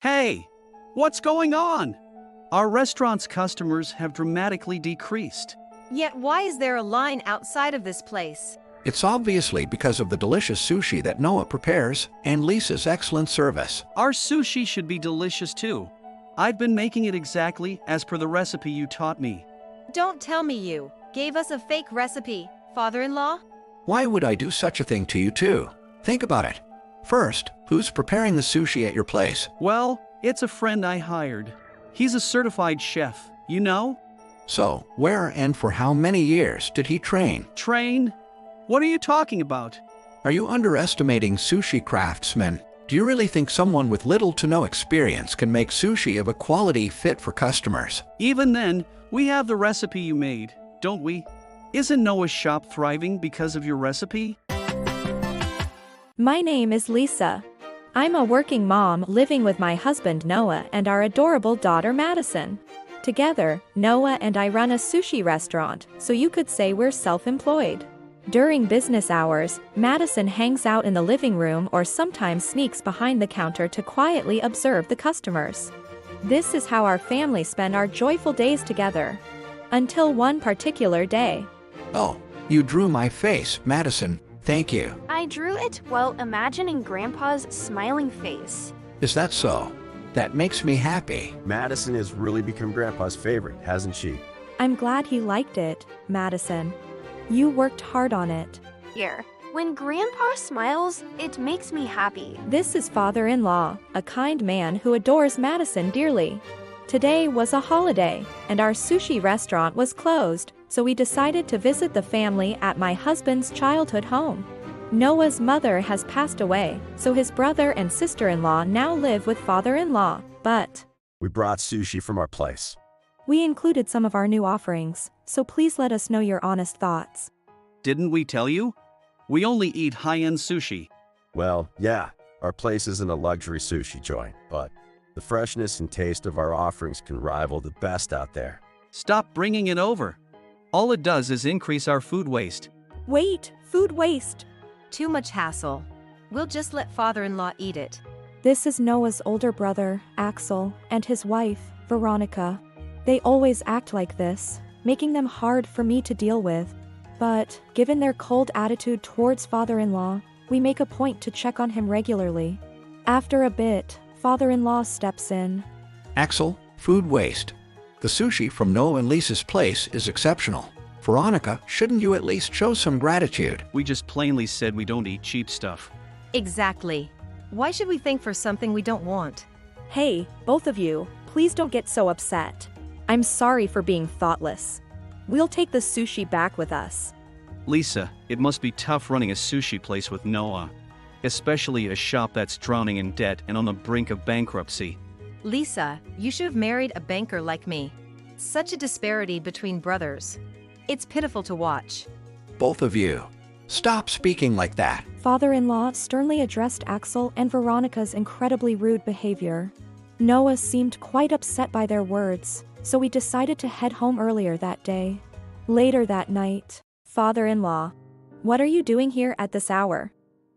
Hey, what's going on? Our restaurant's customers have dramatically decreased. Yet why is there a line outside of this place? It's obviously because of the delicious sushi that Noah prepares and Lisa's excellent service. Our sushi should be delicious too. I've been making it exactly as per the recipe you taught me. Don't tell me you gave us a fake recipe, father-in-law? Why would I do such a thing to you too? Think about it. First, who's preparing the sushi at your place? Well, it's a friend I hired. He's a certified chef, you know? So, where and for how many years did he train? Train? What are you talking about? Are you underestimating sushi craftsmen? Do you really think someone with little to no experience can make sushi of a quality fit for customers? Even then, we have the recipe you made, don't we? Isn't Noah's shop thriving because of your recipe? My name is Lisa. I'm a working mom living with my husband Noah and our adorable daughter Madison. Together, Noah and I run a sushi restaurant, so you could say we're self-employed. During business hours, Madison hangs out in the living room or sometimes sneaks behind the counter to quietly observe the customers. This is how our family spend our joyful days together. Until one particular day. Oh, you drew my face, Madison. Thank you. I drew it while imagining Grandpa's smiling face. Is that so? That makes me happy. Madison has really become Grandpa's favorite, hasn't she? I'm glad he liked it, Madison. You worked hard on it. Here, when Grandpa smiles, it makes me happy. This is father-in-law, a kind man who adores Madison dearly. Today was a holiday, and our sushi restaurant was closed, so we decided to visit the family at my husband's childhood home. Noah's mother has passed away, so his brother and sister-in-law now live with father-in-law, but We brought sushi from our place. we included some of our new offerings, so please let us know your honest thoughts. Didn't we tell you? We only eat high-end sushi. Well, yeah, our place isn't a luxury sushi joint, but the freshness and taste of our offerings can rival the best out there. Stop bringing it over. All it does is increase our food waste. Wait, food waste. Too much hassle. We'll just let father-in-law eat it. This is Noah's older brother, Axel, and his wife, Veronica. They always act like this, making them hard for me to deal with. But, given their cold attitude towards father-in-law, we make a point to check on him regularly. After a bit, father-in-law steps in. Axel, food waste. The sushi from Noah and Lisa's place is exceptional. Veronica, shouldn't you at least show some gratitude? We just plainly said we don't eat cheap stuff. Exactly. Why should we thank for something we don't want? Hey, both of you, please don't get so upset. I'm sorry for being thoughtless. We'll take the sushi back with us. Lisa, it must be tough running a sushi place with Noah. Especially a shop that's drowning in debt and on the brink of bankruptcy. Lisa, you should have married a banker like me. Such a disparity between brothers. It's pitiful to watch. Both of you. Stop speaking like that. Father-in-law sternly addressed Axel and Veronica's incredibly rude behavior. Noah seemed quite upset by their words, so we decided to head home earlier that day. Later that night, father-in-law, what are you doing here at this hour?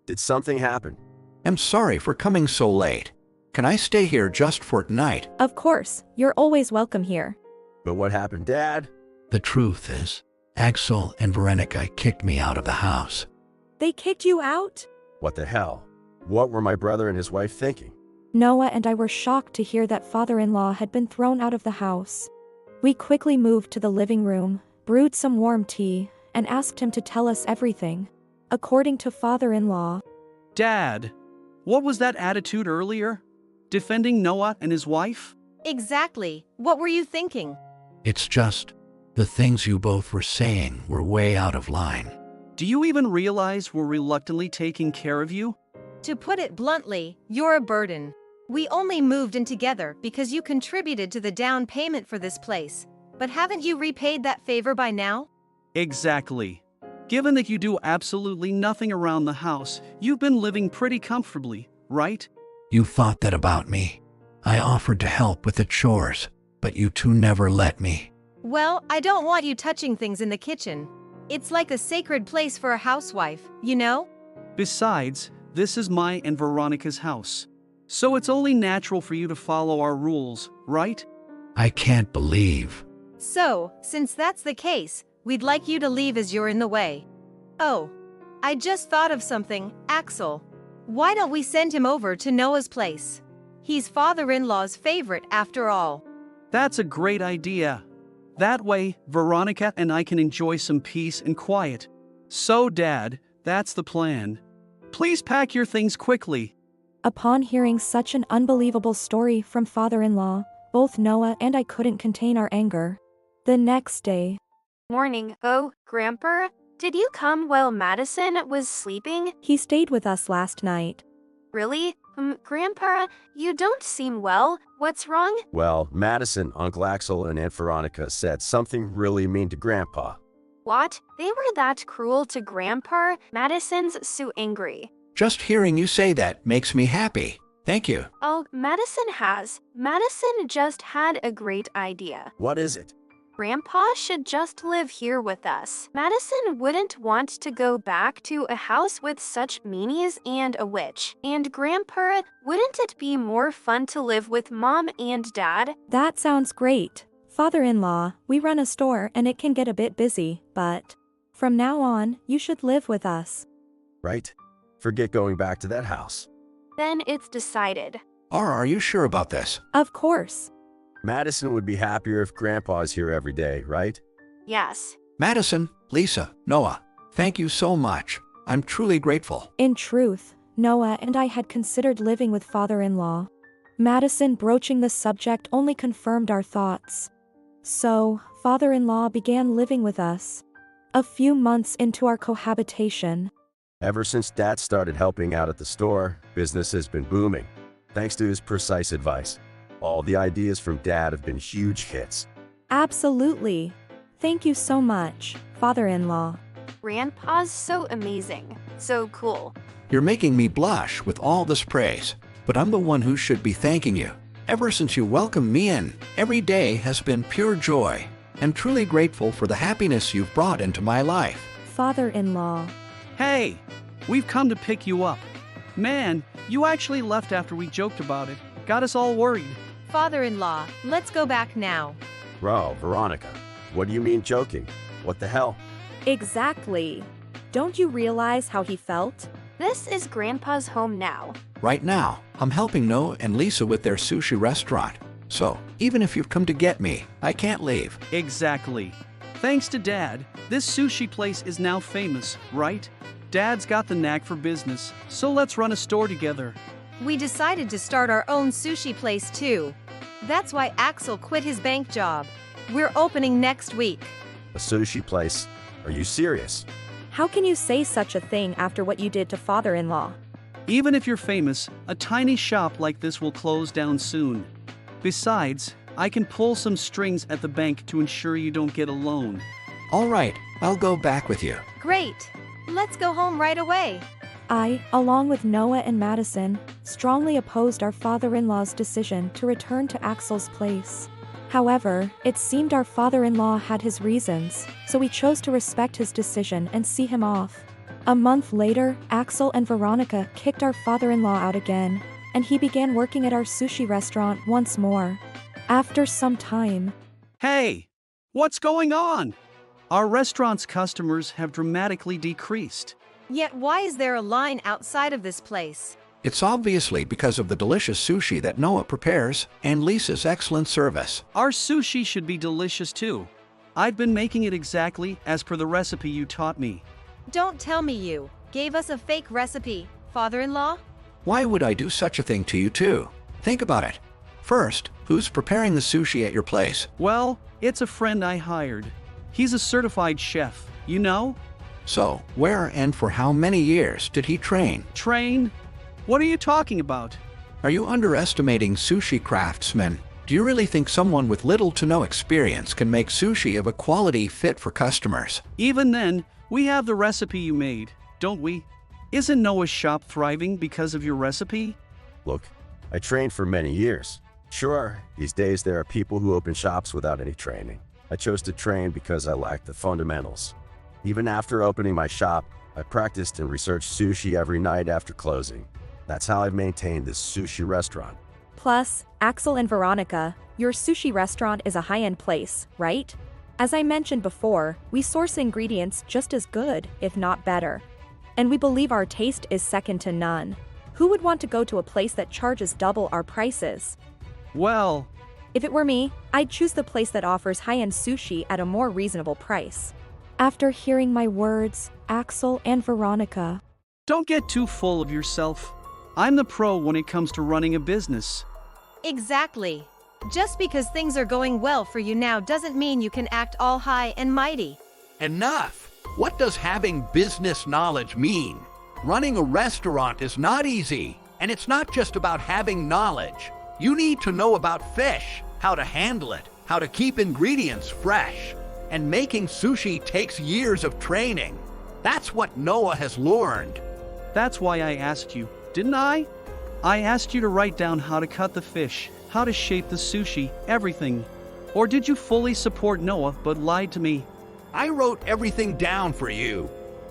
Did something happen? I'm sorry for coming so late. Can I stay here just for tonight? Of course, you're always welcome here. But what happened, Dad? The truth is, Axel and Veronica kicked me out of the house. They kicked you out? What the hell? What were my brother and his wife thinking? Noah and I were shocked to hear that father-in-law had been thrown out of the house. We quickly moved to the living room, brewed some warm tea, and asked him to tell us everything. According to father-in-law, Dad, what was that attitude earlier? Defending Noah and his wife? Exactly. What were you thinking? It's just, the things you both were saying were way out of line. Do you even realize we're reluctantly taking care of you? To put it bluntly, you're a burden. We only moved in together because you contributed to the down payment for this place. But haven't you repaid that favor by now? Exactly. Given that you do absolutely nothing around the house, you've been living pretty comfortably, right? You thought that about me. I offered to help with the chores, but you two never let me. Well, I don't want you touching things in the kitchen. It's like a sacred place for a housewife, you know? Besides, this is my and Veronica's house. So it's only natural for you to follow our rules, right? I can't believe. So, since that's the case, we'd like you to leave as you're in the way. Oh, I just thought of something, Axel. Why don't we send him over to Noah's place? He's father-in-law's favorite after all. That's a great idea. That way, Veronica and I can enjoy some peace and quiet. So, Dad, that's the plan. Please pack your things quickly. Upon hearing such an unbelievable story from father-in-law, both Noah and I couldn't contain our anger. The next day, Morning. Oh, Grandpa, did you come while Madison was sleeping? he stayed with us last night. Really? Grandpa, you don't seem well. What's wrong? Well, Madison, Uncle Axel, and Aunt Veronica said something really mean to Grandpa. What? They were that cruel to Grandpa? Madison's so angry. Just hearing you say that makes me happy. Thank you. Oh, Madison just had a great idea. What is it? Grandpa should just live here with us. Madison wouldn't want to go back to a house with such meanies and a witch. And Grandpa, wouldn't it be more fun to live with Mom and Dad? That sounds great. Father-in-law, we run a store and it can get a bit busy, but from now on, you should live with us. Right? Forget going back to that house. Then it's decided. Are you sure about this? Of course. Madison would be happier if Grandpa's here every day, right? Yes. Madison, Lisa, Noah, thank you so much. I'm truly grateful. In truth, Noah and I had considered living with father-in-law. Madison broaching the subject only confirmed our thoughts. So, father-in-law began living with us. A few months into our cohabitation. Ever since Dad started helping out at the store, business has been booming. Thanks to his precise advice. All the ideas from Dad have been huge hits. Absolutely. Thank you so much, father-in-law. Grandpa's so amazing. So cool. You're making me blush with all this praise, but I'm the one who should be thanking you. Ever since you welcomed me in, every day has been pure joy. I'm truly grateful for the happiness you've brought into my life. Father-in-law. Hey, we've come to pick you up. Man, you actually left after we joked about it. Got us all worried. Father-in-law, let's go back now. Bro, Veronica, what do you mean joking? What the hell? Exactly. Don't you realize how he felt? This is Grandpa's home now. Right now, I'm helping Noah and Lisa with their sushi restaurant. So, even if you've come to get me, I can't leave. Exactly. Thanks to Dad, this sushi place is now famous, right? Dad's got the knack for business, so let's run a store together. We decided to start our own sushi place too. That's why Axel quit his bank job. We're opening next week. A sushi place? Are you serious? How can you say such a thing after what you did to father-in-law? Even if you're famous, a tiny shop like this will close down soon. Besides, I can pull some strings at the bank to ensure you don't get a loan. All right, I'll go back with you. Great. Let's go home right away. I, along with Noah and Madison, strongly opposed our father-in-law's decision to return to Axel's place. However, it seemed our father-in-law had his reasons, so we chose to respect his decision and see him off. A month later, Axel and Veronica kicked our father-in-law out again, and he began working at our sushi restaurant once more. After some time, Hey, what's going on? Our restaurant's customers have dramatically decreased. Yet why is there a line outside of this place? It's obviously because of the delicious sushi that Noah prepares and Lisa's excellent service. Our sushi should be delicious too. I've been making it exactly as per the recipe you taught me. Don't tell me you gave us a fake recipe, father-in-law? Why would I do such a thing to you too? Think about it. First, who's preparing the sushi at your place? Well, it's a friend I hired. He's a certified chef, you know? So, where and for how many years did he train? Train? What are you talking about? Are you underestimating sushi craftsmen? Do you really think someone with little to no experience can make sushi of a quality fit for customers? Even then, we have the recipe you made, don't we? Isn't Noah's shop thriving because of your recipe? Look, I trained for many years. Sure, these days there are people who open shops without any training. I chose to train because I lacked the fundamentals. Even after opening my shop, I practiced and researched sushi every night after closing. That's how I've maintained this sushi restaurant. Plus, Axel and Veronica, your sushi restaurant is a high-end place, right? As I mentioned before, we source ingredients just as good, if not better. And we believe our taste is second to none. Who would want to go to a place that charges double our prices? Well, If it were me, I'd choose the place that offers high-end sushi at a more reasonable price. After hearing my words, Axel and Veronica. don't get too full of yourself. I'm the pro when it comes to running a business. Exactly. Just because things are going well for you now doesn't mean you can act all high and mighty. Enough! What does having business knowledge mean? Running a restaurant is not easy, and it's not just about having knowledge. You need to know about fish, how to handle it, how to keep ingredients fresh. And making sushi takes years of training. That's what Noah has learned. That's why I asked you, didn't I? I asked you to write down how to cut the fish, how to shape the sushi, everything. Or did you fully support Noah but lied to me? I wrote everything down for you.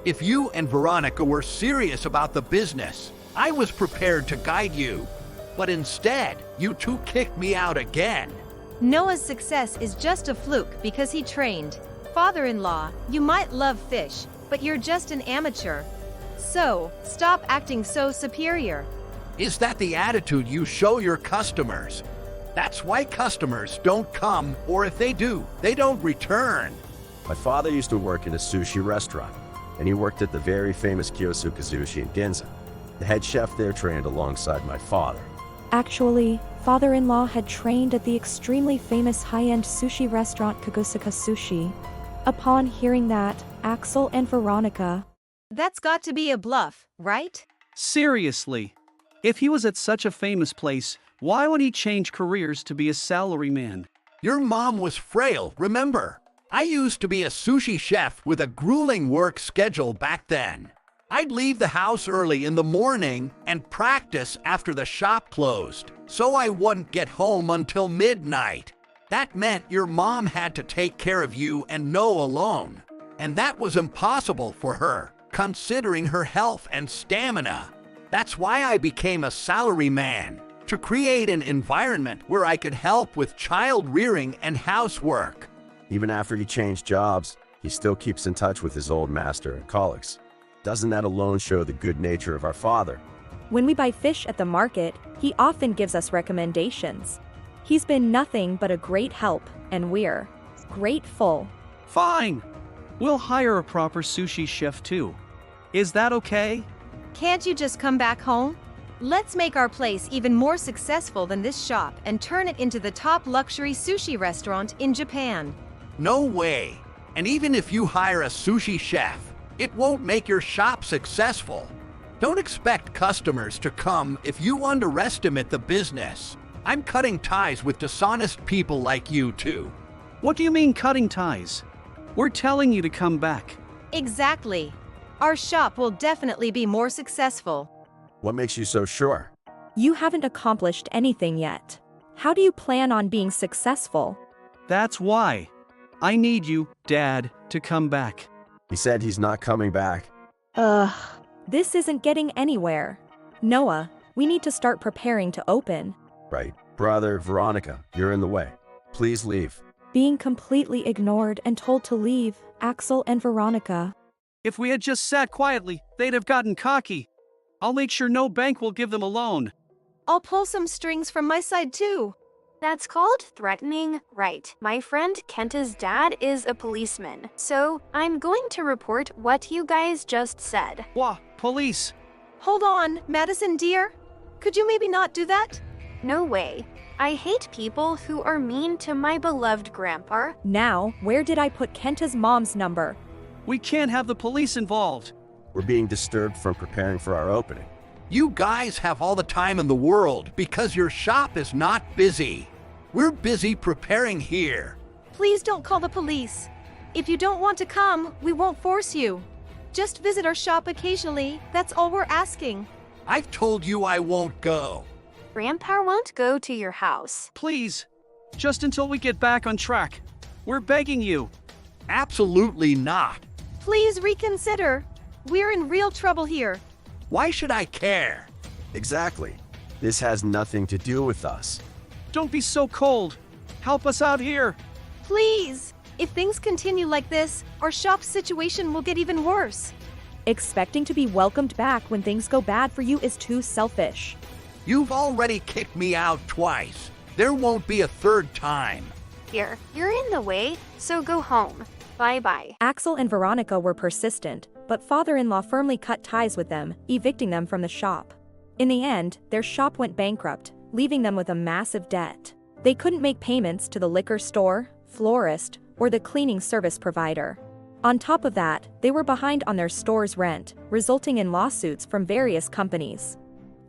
If you and Veronica were serious about the business, I was prepared to guide you. But instead, you two kicked me out again. Noah's success is just a fluke because he trained. Father-in-law, you might love fish, but you're just an amateur. So, stop acting so superior. Is that the attitude you show your customers? That's why customers don't come, or if they do, they don't return. My father used to work in a sushi restaurant, and he worked at the very famous Kyosuke Sushi in Ginza. The head chef there trained alongside my father. Actually, father-in-law had trained at the extremely famous high-end sushi restaurant Kagosaka Sushi. Upon hearing that, Axel and Veronica. That's got to be a bluff, right? Seriously. If he was at such a famous place, why would he change careers to be a salaryman? Your mom was frail, remember? I used to be a sushi chef with a grueling work schedule back then. I'd leave the house early in the morning and practice after the shop closed, so I wouldn't get home until midnight. That meant your mom had to take care of you and Noah alone. And that was impossible for her, considering her health and stamina. That's why I became a salaryman, to create an environment where I could help with child rearing and housework. Even after he changed jobs, he still keeps in touch with his old master and colleagues. Doesn't that alone show the good nature of our father? When we buy fish at the market, he often gives us recommendations. He's been nothing but a great help, and we're grateful. Fine. We'll hire a proper sushi chef too. Is that okay? Can't you just come back home? Let's make our place even more successful than this shop and turn it into the top luxury sushi restaurant in Japan. No way. And even if you hire a sushi chef, it won't make your shop successful. Don't expect customers to come if you underestimate the business. I'm cutting ties with dishonest people like you two. What do you mean cutting ties? We're telling you to come back. Exactly. Our shop will definitely be more successful. What makes you so sure? You haven't accomplished anything yet. How do you plan on being successful? That's why. I need you, Dad, to come back. He said he's not coming back. This isn't getting anywhere. Noah, we need to start preparing to open. Right. Brother, Veronica, you're in the way. Please leave. Being completely ignored and told to leave, Axel and Veronica. If we had just sat quietly, they'd have gotten cocky. I'll make sure no bank will give them a loan. I'll pull some strings from my side too. That's called threatening, right? My friend Kenta's dad is a policeman, so I'm going to report what you guys just said. Wah, police. Hold on, Madison dear. Could you maybe not do that? No way. I hate people who are mean to my beloved grandpa. Now, where did I put Kenta's mom's number? We can't have the police involved. We're being disturbed from preparing for our opening. You guys have all the time in the world because your shop is not busy. We're busy preparing here. Please don't call the police. If you don't want to come, we won't force you. Just visit our shop occasionally, that's all we're asking. I've told you I won't go. Grandpa won't go to your house. Please. Just until we get back on track. We're begging you. Absolutely not. Please reconsider. We're in real trouble here. Why should I care? Exactly. This has nothing to do with us. Don't be so cold. Help us out here. Please! If things continue like this, our shop's situation will get even worse. Expecting to be welcomed back when things go bad for you is too selfish. You've already kicked me out twice. There won't be a third time. Here, you're in the way, so go home. Bye-bye. Axel and Veronica were persistent, but father-in-law firmly cut ties with them, evicting them from the shop. In the end, their shop went bankrupt, leaving them with a massive debt. They couldn't make payments to the liquor store, florist, or the cleaning service provider. On top of that, they were behind on their store's rent, resulting in lawsuits from various companies.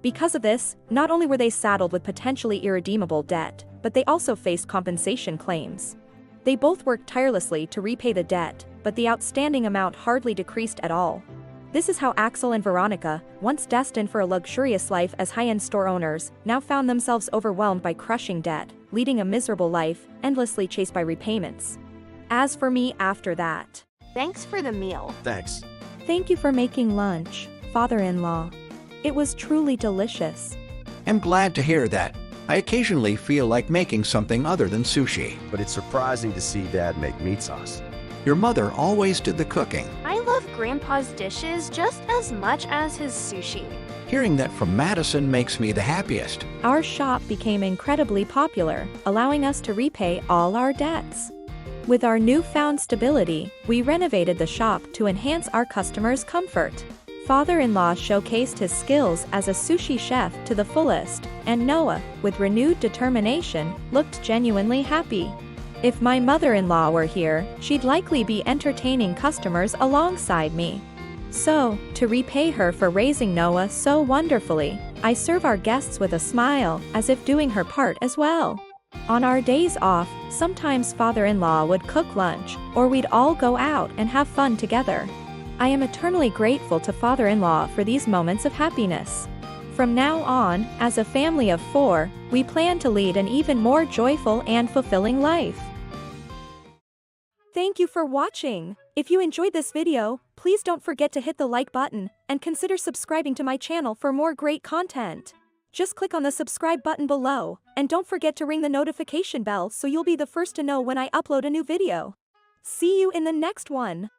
Because of this, not only were they saddled with potentially irredeemable debt, but they also faced compensation claims. They both worked tirelessly to repay the debt, but the outstanding amount hardly decreased at all. This is how Axel and Veronica, once destined for a luxurious life as high-end store owners, now found themselves overwhelmed by crushing debt, leading a miserable life, endlessly chased by repayments. As for me after that. Thanks for the meal. Thanks. Thank you for making lunch, father-in-law. It was truly delicious. I'm glad to hear that. I occasionally feel like making something other than sushi. But it's surprising to see Dad make meat sauce. Your mother always did the cooking. I love Grandpa's dishes just as much as his sushi. Hearing that from Madison makes me the happiest. Our shop became incredibly popular, allowing us to repay all our debts. With our newfound stability, we renovated the shop to enhance our customers' comfort. Father-in-law showcased his skills as a sushi chef to the fullest, and Noah, with renewed determination, looked genuinely happy. If my mother-in-law were here, she'd likely be entertaining customers alongside me. So, to repay her for raising Noah so wonderfully, I serve our guests with a smile, as if doing her part as well. On our days off, sometimes father-in-law would cook lunch, or we'd all go out and have fun together. I am eternally grateful to father-in-law for these moments of happiness. From now on, as a family of 4, we plan to lead an even more joyful and fulfilling life. Thank you for watching. If you enjoyed this video, please don't forget to hit the like button, and consider subscribing to my channel for more great content. Just click on the subscribe button below, and don't forget to ring the notification bell so you'll be the first to know when I upload a new video. See you in the next one.